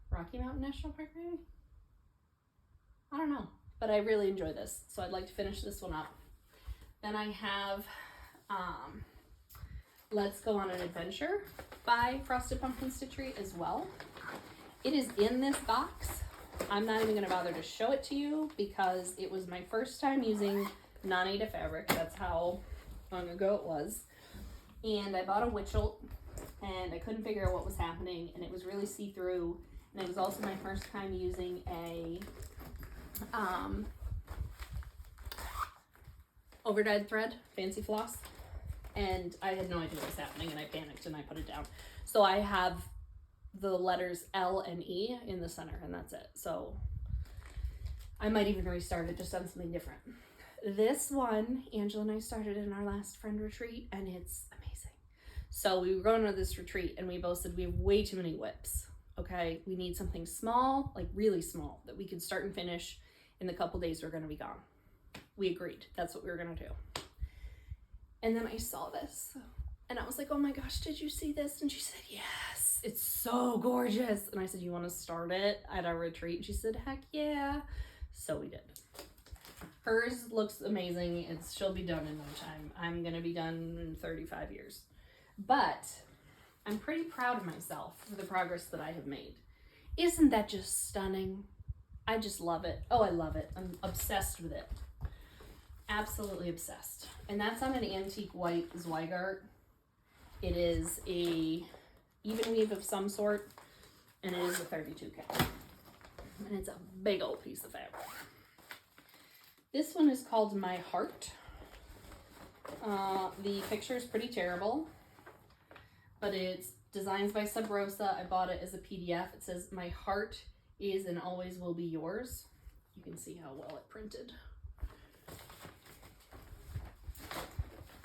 Rocky Mountain National Park, maybe? I don't know, but I really enjoy this, so I'd like to finish this one up. Then I have Let's Go on an Adventure by Frosted Pumpkin Stitchery as well. It is in this box. I'm not even going to bother to show it to you because it was my first time using non-native fabric. That's how long ago it was. And I bought a Witchelt, and I couldn't figure out what was happening, and it was really see-through, and it was also my first time using a overdyed thread, fancy floss, and I had no idea what was happening, and I panicked and I put it down. So I have the letters L and E in the center, and that's it. So I might even restart it, just on something different. This one, Angela and I started in our last friend retreat, and it's amazing. So we were going to this retreat, and we both said we have way too many WIPs. Okay, we need something small, like really small, that we can start and finish in the couple days we're going to be gone. We agreed. That's what we were going to do. And then I saw this, and I was like, oh my gosh, did you see this? And she said, yes, it's so gorgeous. And I said, you want to start it at our retreat? And she said, heck yeah. So we did. Hers looks amazing. She'll be done in no time. I'm going to be done in 35 years. But I'm pretty proud of myself for the progress that I have made. Isn't that just stunning? I just love it. Oh, I love it. I'm obsessed with it. Absolutely obsessed. And that's on an antique white Zweigart. It is a even weave of some sort, and it is a 32 count. And it's a big old piece of fabric. This one is called My Heart. The picture is pretty terrible, but it's designs by Sub Rosa. I bought it as a PDF. It says, my heart is and always will be yours. You can see how well it printed.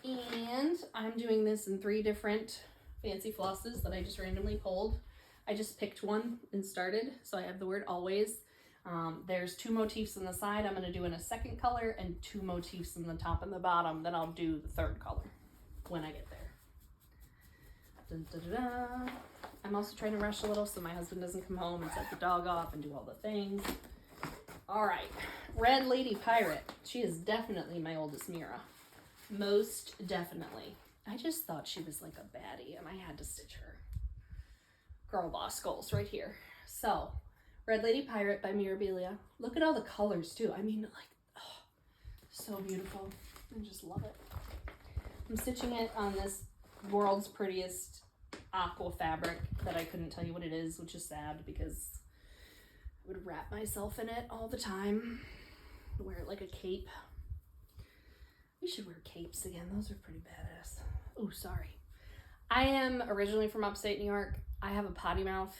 And I'm doing this in 3 different fancy flosses that I just randomly pulled. I just picked one and started, so I have the word always. There's 2 motifs on the side I'm going to do in a second color, and 2 motifs in the top and the bottom. Then I'll do the 3rd color when I get there. Dun, dun, dun, dun. I'm also trying to rush a little so my husband doesn't come home and set the dog off and do all the things. All right, Red Lady Pirate. She is definitely my oldest Mira. Most definitely. I just thought she was like a baddie, and I had to stitch her. Girl boss goals right here. So, Red Lady Pirate by Mirabilia. Look at all the colors too. I mean, like, oh, so beautiful. I just love it. I'm stitching it on this world's prettiest aqua fabric that I couldn't tell you what it is, which is sad because I would wrap myself in it all the time. Wear it like a cape. We should wear capes again. Those are pretty badass. Oh, sorry. I am originally from upstate New York. I have a potty mouth.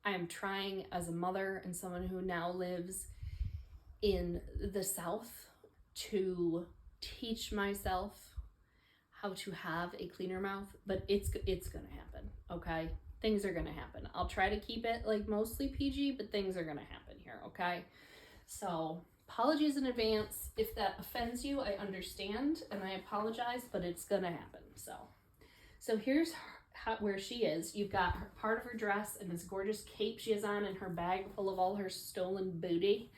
I am trying as a mother and someone who now lives in the South to teach myself how to have a cleaner mouth, but it's gonna happen, okay? Things are gonna happen. I'll try to keep it like mostly PG, but things are gonna happen here, okay? So apologies in advance. If that offends you, I understand, and I apologize, but it's gonna happen. So here's where she is. You've got part of her dress and this gorgeous cape she has on, and her bag full of all her stolen booty.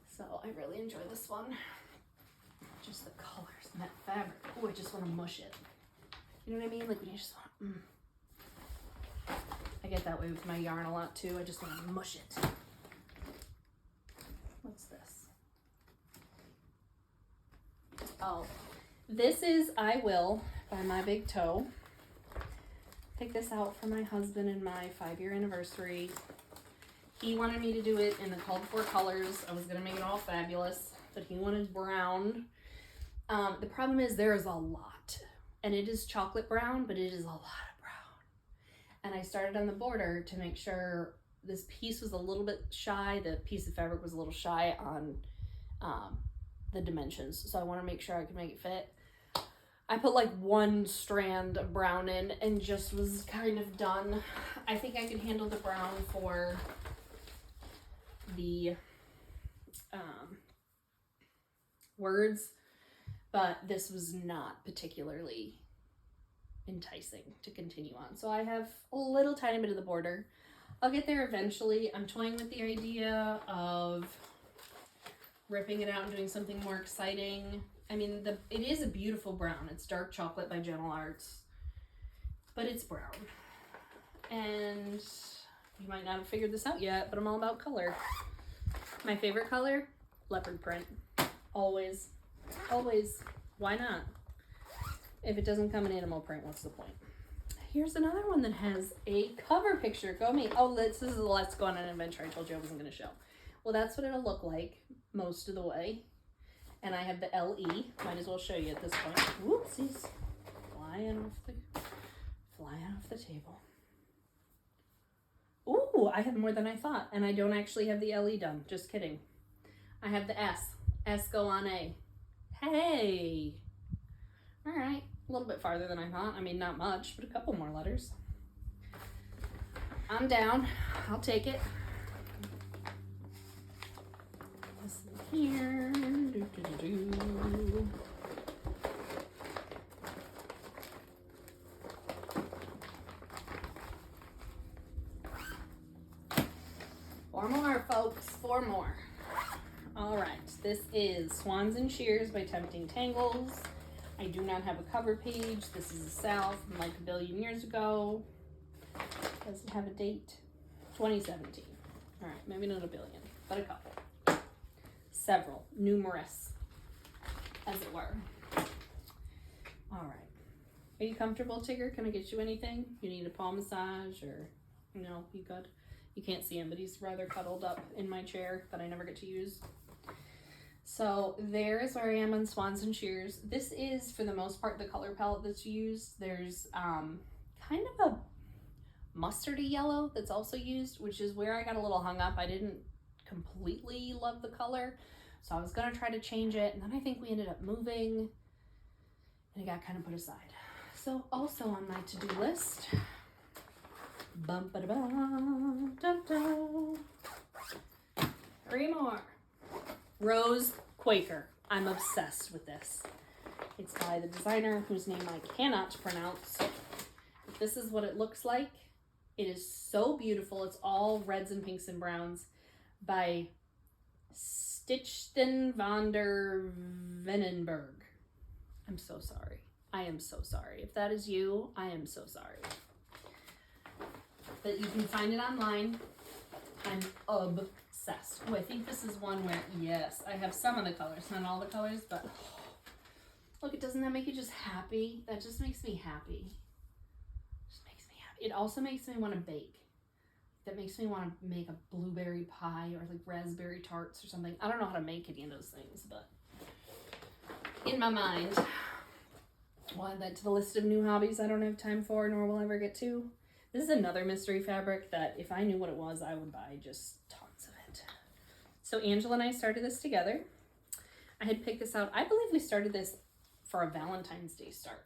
So I really enjoy this one. Just the colors and that fabric. Oh, I just want to mush it. You know what I mean? Like when you just want, I get that way with my yarn a lot too. I just want to mush it. What's this? Oh, this is I Will by My Big Toe. Picked this out for my husband and my 5-year anniversary. He wanted me to do it in the called for colors. I was gonna make it all fabulous, but he wanted brown. The problem is there is a lot, and it is chocolate brown, but it is a lot of brown. And I started on the border to make sure this piece was a little bit shy. The piece of fabric was a little shy on the dimensions, so I want to make sure I can make it fit. I put like 1 strand of brown in and just was kind of done. I think I could handle the brown for the words, but this was not particularly enticing to continue on. So I have a little tiny bit of the border. I'll get there eventually. I'm toying with the idea of ripping it out and doing something more exciting. I mean, it is a beautiful brown. It's dark chocolate by Gentle Arts, but it's brown. And you might not have figured this out yet, but I'm all about color. My favorite color, leopard print. Always, always. Why not? If it doesn't come in animal print, what's the point? Here's another one that has a cover picture. Go me. Oh, this is the Let's Go on an Adventure I told you I wasn't going to show. Well, that's what it'll look like most of the way. And I have the LE. Might as well show you at this point. Whoopsies. Flying off the table. Ooh, I have more than I thought. And I don't actually have the LE done. Just kidding. I have the S. S go on A. Hey! All right. A little bit farther than I thought. I mean, not much, but a couple more letters. I'm down. I'll take it. This here. Four more, folks. 4 more. All right. This is Swans and Shears by Tempting Tangles. I do not have a cover page. This is a South from like a billion years ago. Does it have a date? 2017. All right, maybe not a billion, but a couple. Several, numerous, as it were. All right. Are you comfortable, Tigger? Can I get you anything? You need a paw massage or, no, you good? You can't see him, but he's rather cuddled up in my chair that I never get to use. So there is where I am on Swans and Shears. This is, for the most part, the color palette that's used. There's kind of a mustardy yellow that's also used, which is where I got a little hung up. I didn't completely love the color, so I was going to try to change it, and then I think we ended up moving, and it got kind of put aside. So also on my to-do list, bum ba da bum da da, 3 more. Rose Quaker. I'm obsessed with this. It's by the designer whose name I cannot pronounce. But this is what it looks like. It is so beautiful. It's all reds and pinks and browns by Stichten van der Venenberg. I'm so sorry. I am so sorry. If that is you, I am so sorry. But you can find it online. I'm obsessed. Oh, I think this is one where, yes, I have some of the colors, not all the colors, but look, doesn't that make you just happy? That just makes me happy. Just makes me happy. It also makes me want to bake. That makes me want to make a blueberry pie or like raspberry tarts or something. I don't know how to make any of those things, but in my mind, we'll add that to the list of new hobbies I don't have time for nor will ever get to. This is another mystery fabric that if I knew what it was, I would buy just tons of it. So Angela and I started this together. I had picked this out. I believe we started this for a Valentine's Day start.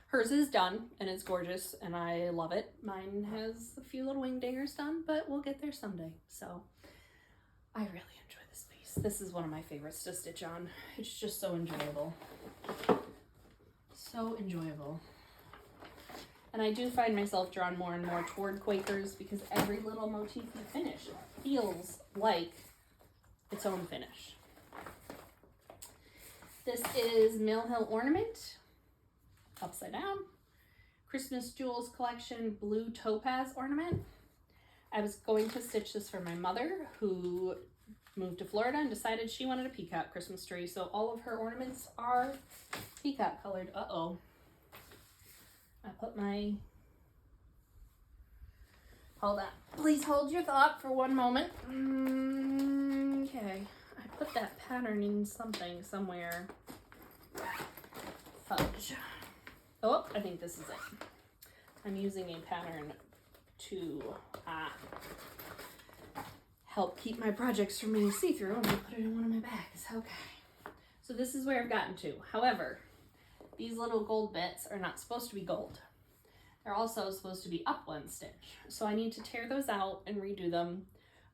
Hers is done and it's gorgeous and I love it. Mine has a few little wing dingers done, but we'll get there someday. So I really enjoy this piece. This is one of my favorites to stitch on. It's just so enjoyable. So enjoyable. And I do find myself drawn more and more toward Quakers because every little motif you finish feels like its own finish. This is Mill Hill Ornament, upside down. Christmas Jewels Collection Blue Topaz Ornament. I was going to stitch this for my mother, who moved to Florida and decided she wanted a peacock Christmas tree. So all of her ornaments are peacock colored. Uh-oh. I put my... Hold on. Please hold your thought for one moment. Okay. I put that pattern in something somewhere. Fudge. Oh, I think this is it. I'm using a pattern to help keep my projects from being see-through, and I put it in one of my bags. Okay. So this is where I've gotten to. However, these little gold bits are not supposed to be gold. They're also supposed to be up one stitch. So I need to tear those out and redo them.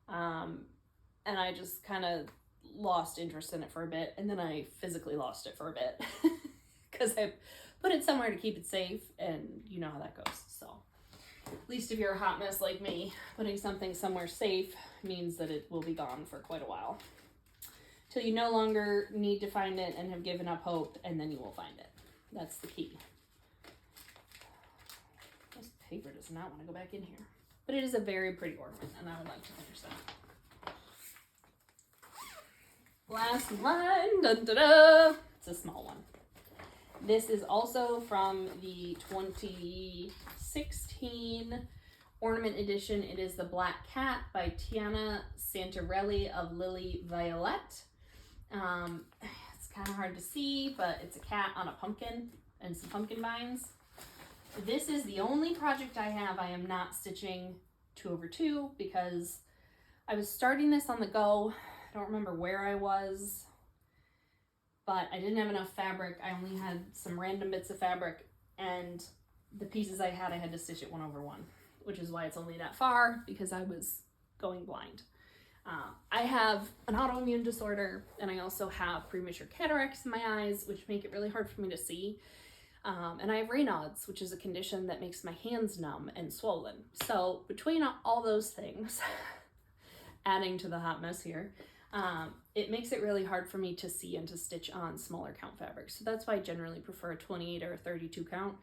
And I just kind of lost interest in it for a bit, and then I physically lost it for a bit because I put it somewhere to keep it safe, and you know how that goes. So at least if you're a hot mess like me, putting something somewhere safe means that it will be gone for quite a while till you no longer need to find it and have given up hope, and then you will find it. That's the key. This paper does not want to go back in here, but it is a very pretty ornament, and I would like to finish that. Last one, dun, dun, dun. It's a small one. This is also from the 2016 Ornament edition. It is the Black Cat by Tiana Santarelli of Lily Violet. It's kind of hard to see, but it's a cat on a pumpkin and some pumpkin vines. This is the only project I have I am not stitching 2/2 because I was starting this on the go. I don't remember where I was, but I didn't have enough fabric. I only had some random bits of fabric, and the pieces I had to stitch it 1/1, which is why it's only that far, because I was going blind. I have an autoimmune disorder, and I also have premature cataracts in my eyes, which make it really hard for me to see. And I have Raynaud's, which is a condition that makes my hands numb and swollen. So between all those things, adding to the hot mess here, it makes it really hard for me to see and to stitch on smaller count fabrics. So that's why I generally prefer a 28 or a 32 count.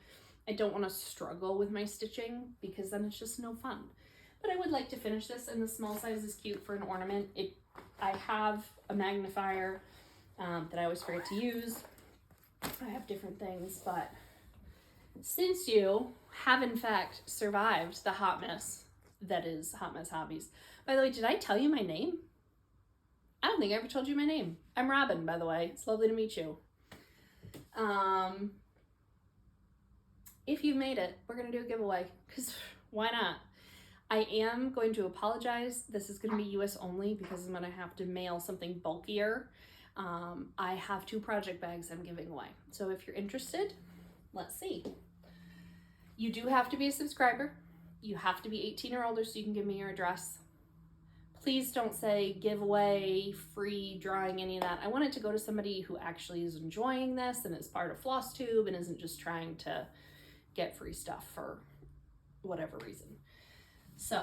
I don't want to struggle with my stitching because then it's just no fun. But I would like to finish this, and the small size is cute for an ornament. I have a magnifier that I always forget to use. I have different things, but since you have in fact survived the hot mess that is Hot Mess Hobbies. By the way, did I tell you my name? I don't think I ever told you my name. I'm Robin, by the way. It's lovely to meet you. If you've made it, we're going to do a giveaway, because why not? I am going to apologize. This is going to be US only because I'm going to have to mail something bulkier. I have 2 project bags I'm giving away. So if you're interested, let's see. You do have to be a subscriber. You have to be 18 or older so you can give me your address. Please don't say giveaway, free, drawing, any of that. I want it to go to somebody who actually is enjoying this and is part of FlossTube and isn't just trying to get free stuff for whatever reason. So,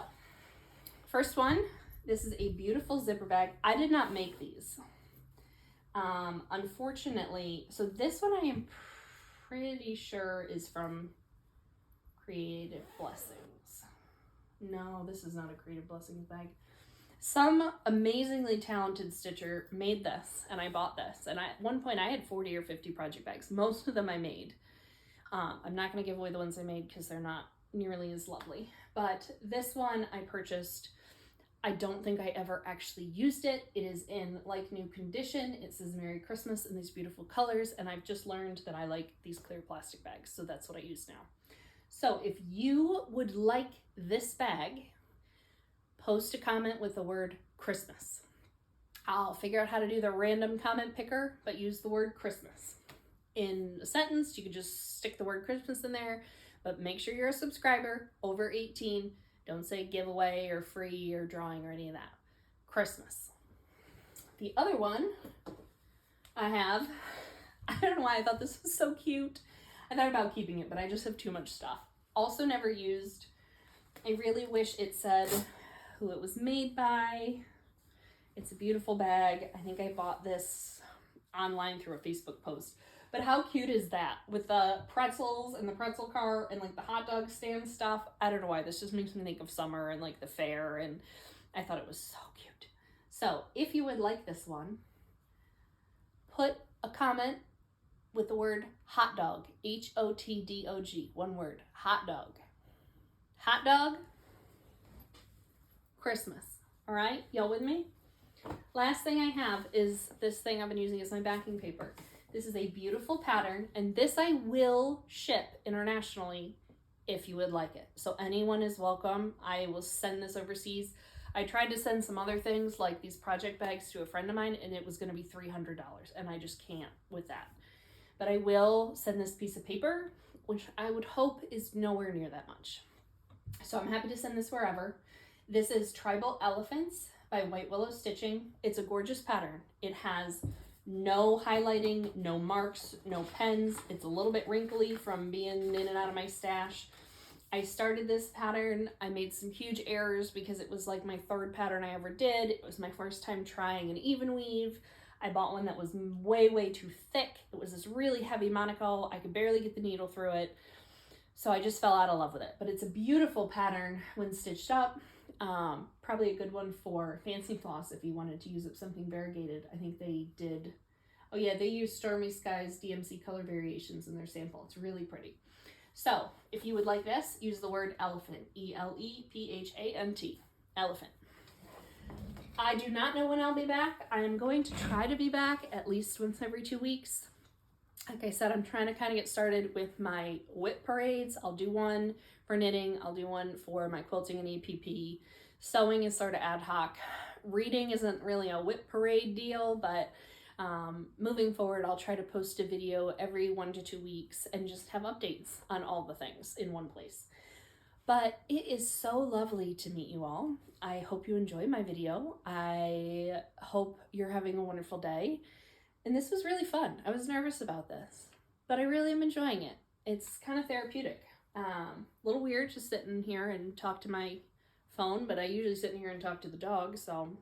first one, this is a beautiful zipper bag. I did not make these. Unfortunately, so this one I am pretty sure is from Creative Blessings. No, this is not a Creative Blessings bag. Some amazingly talented stitcher made this, and I bought this. And at one point I had 40 or 50 project bags. Most of them I made. I'm not going to give away the ones I made because they're not nearly as lovely. But this one I purchased. I don't think I ever actually used it. It is in like new condition. It says Merry Christmas in these beautiful colors, and I've just learned that I like these clear plastic bags, so that's what I use now. So if you would like this bag, post a comment with the word Christmas. I'll figure out how to do the random comment picker, but use the word Christmas. In a sentence, you can just stick the word Christmas in there, but make sure you're a subscriber, over 18. Don't say giveaway or free or drawing or any of that. Christmas. The other one I have, I don't know why I thought this was so cute. I thought about keeping it, but I just have too much stuff. Also never used. I really wish it said who it was made by. It's a beautiful bag. I think I bought this online through a Facebook post. But how cute is that? With the pretzels and the pretzel cart and like the hot dog stand stuff. I don't know why. This just makes me think of summer and like the fair. And I thought it was so cute. So if you would like this one, put a comment with the word hot dog, HOTDOG, one word, hot dog. Hot dog, Christmas. All right, y'all with me? Last thing I have is this thing I've been using as my backing paper. This is a beautiful pattern, and this I will ship internationally if you would like it. So anyone is welcome. I will send this overseas. I tried to send some other things like these project bags to a friend of mine, and it was going to be $300, and I just can't with that. But I will send this piece of paper, which I would hope is nowhere near that much. So I'm happy to send this wherever. This is Tribal Elephants by White Willow Stitching. It's a gorgeous pattern. It has no highlighting, no marks, no pens. It's a little bit wrinkly from being in and out of my stash. I started this pattern. I made some huge errors because it was like my third pattern I ever did. It was my first time trying an even weave. I bought one that was way too thick. It was this really heavy monocle. I could barely get the needle through it. So I just fell out of love with it. But it's a beautiful pattern when stitched up. Probably a good one for Fancy Floss if you wanted to use up something variegated. I think they did. Oh yeah, they use Stormy Skies DMC color variations in their sample. It's really pretty. So if you would like this, use the word elephant, ELEPHANT, elephant. I do not know when I'll be back. I am going to try to be back at least once every 2 weeks. Like I said, I'm trying to kind of get started with my WIP parades. I'll do one for knitting. I'll do one for my quilting and EPP. Sewing is sort of ad hoc. Reading isn't really a WIP parade deal, but moving forward, I'll try to post a video every 1 to 2 weeks and just have updates on all the things in one place. But it is so lovely to meet you all. I hope you enjoyed my video. I hope you're having a wonderful day. And this was really fun. I was nervous about this, but I really am enjoying it. It's kind of therapeutic. A little weird just sitting here and talk to my phone, but I usually sit in here and talk to the dog, so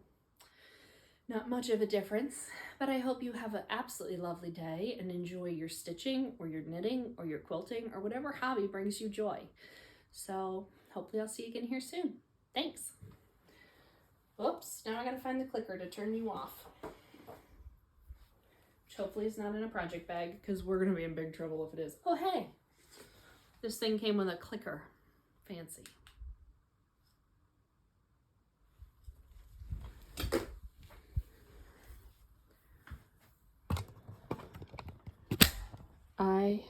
not much of a difference. But I hope you have an absolutely lovely day and enjoy your stitching or your knitting or your quilting or whatever hobby brings you joy. So hopefully I'll see you again here soon. Thanks. Oops, now I gotta find the clicker to turn you off. Which hopefully is not in a project bag because we're gonna be in big trouble if it is. Oh hey, this thing came with a clicker. Fancy. I